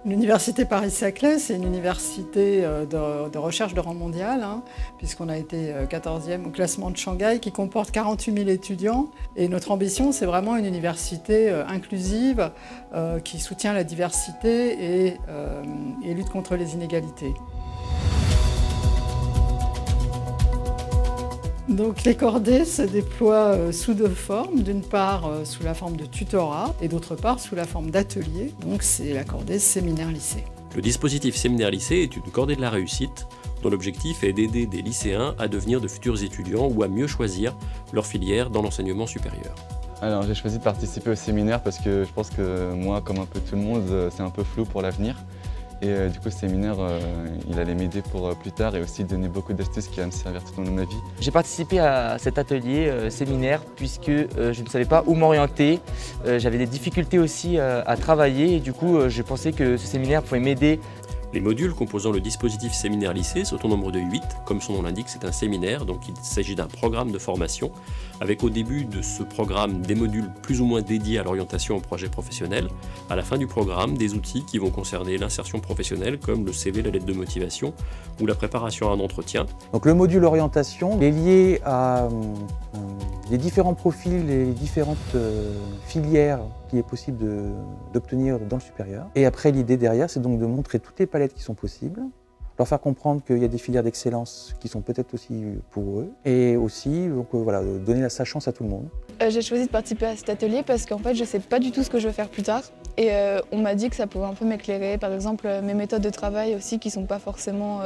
L'université Paris-Saclay, c'est une université de recherche de rang mondial, puisqu'on a été 14e au classement de Shanghai, qui comporte 48 000 étudiants. Et notre ambition, c'est vraiment une université inclusive qui soutient la diversité et lutte contre les inégalités. Donc les cordées se déploient sous deux formes, d'une part sous la forme de tutorat et d'autre part sous la forme d'atelier. Donc c'est la cordée séminaire-lycée. Le dispositif séminaire-lycée est une cordée de la réussite dont l'objectif est d'aider des lycéens à devenir de futurs étudiants ou à mieux choisir leur filière dans l'enseignement supérieur. Alors j'ai choisi de participer au séminaire parce que je pense que moi, comme un peu tout le monde, c'est un peu flou pour l'avenir. Et du coup, ce séminaire, il allait m'aider pour plus tard et aussi donner beaucoup d'astuces qui allaient me servir tout au long de ma vie. J'ai participé à cet atelier séminaire puisque je ne savais pas où m'orienter. J'avais des difficultés aussi à travailler et du coup, je pensais que ce séminaire pouvait m'aider. Les modules composant le dispositif séminaire-lycée sont au nombre de 8. Comme son nom l'indique, c'est un séminaire, donc il s'agit d'un programme de formation, avec au début de ce programme des modules plus ou moins dédiés à l'orientation au projet professionnel. À la fin du programme, des outils qui vont concerner l'insertion professionnelle, comme le CV, la lettre de motivation ou la préparation à un entretien. Donc le module orientation est lié à les différents profils et les différentes filières qu'il est possible d'obtenir dans le supérieur. Et après, l'idée derrière, c'est donc de montrer toutes les palettes qui sont possibles, leur faire comprendre qu'il y a des filières d'excellence qui sont peut-être aussi pour eux, et aussi donc, voilà, donner sa chance à tout le monde. J'ai choisi de participer à cet atelier parce qu'en fait, je ne sais pas du tout ce que je veux faire plus tard. Et on m'a dit que ça pouvait un peu m'éclairer, par exemple mes méthodes de travail aussi qui ne sont pas forcément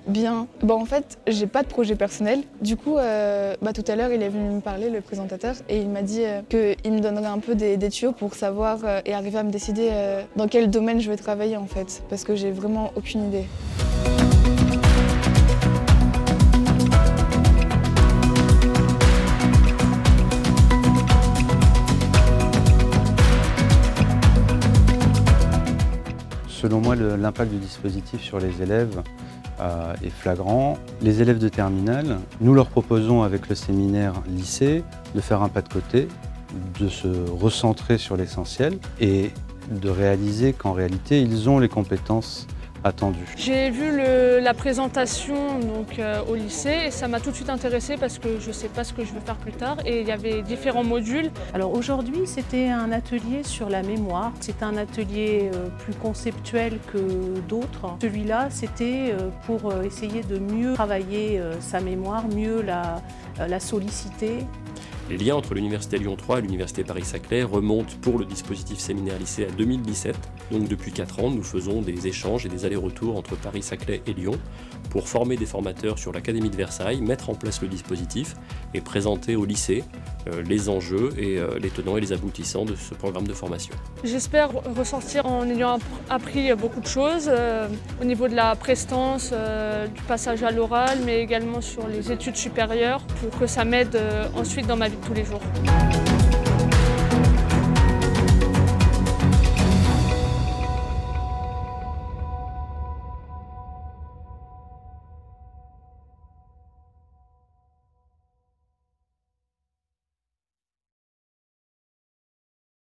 bien. En fait, j'ai pas de projet personnel. Du coup, tout à l'heure, il est venu me parler, le présentateur, et il m'a dit qu'il me donnerait un peu des tuyaux pour savoir et arriver à me décider dans quel domaine je vais travailler en fait, parce que j'ai vraiment aucune idée. Selon moi, l'impact du dispositif sur les élèves est flagrant. Les élèves de terminale, nous leur proposons avec le séminaire lycée de faire un pas de côté, de se recentrer sur l'essentiel et de réaliser qu'en réalité, ils ont les compétences attendues. J'ai vu la présentation au lycée et ça m'a tout de suite intéressée parce que je ne sais pas ce que je veux faire plus tard et il y avait différents modules. Alors aujourd'hui, c'était un atelier sur la mémoire. C'est un atelier plus conceptuel que d'autres. Celui-là, c'était pour essayer de mieux travailler sa mémoire, mieux la solliciter. Les liens entre l'Université Lyon 3 et l'Université Paris-Saclay remontent pour le dispositif séminaire-lycée à 2017. Donc depuis 4 ans, nous faisons des échanges et des allers-retours entre Paris-Saclay et Lyon pour former des formateurs sur l'Académie de Versailles, mettre en place le dispositif et présenter au lycée les enjeux et les tenants et les aboutissants de ce programme de formation. J'espère ressortir en ayant appris beaucoup de choses au niveau de la prestance, du passage à l'oral, mais également sur les études supérieures pour que ça m'aide ensuite dans ma vie de tous les jours.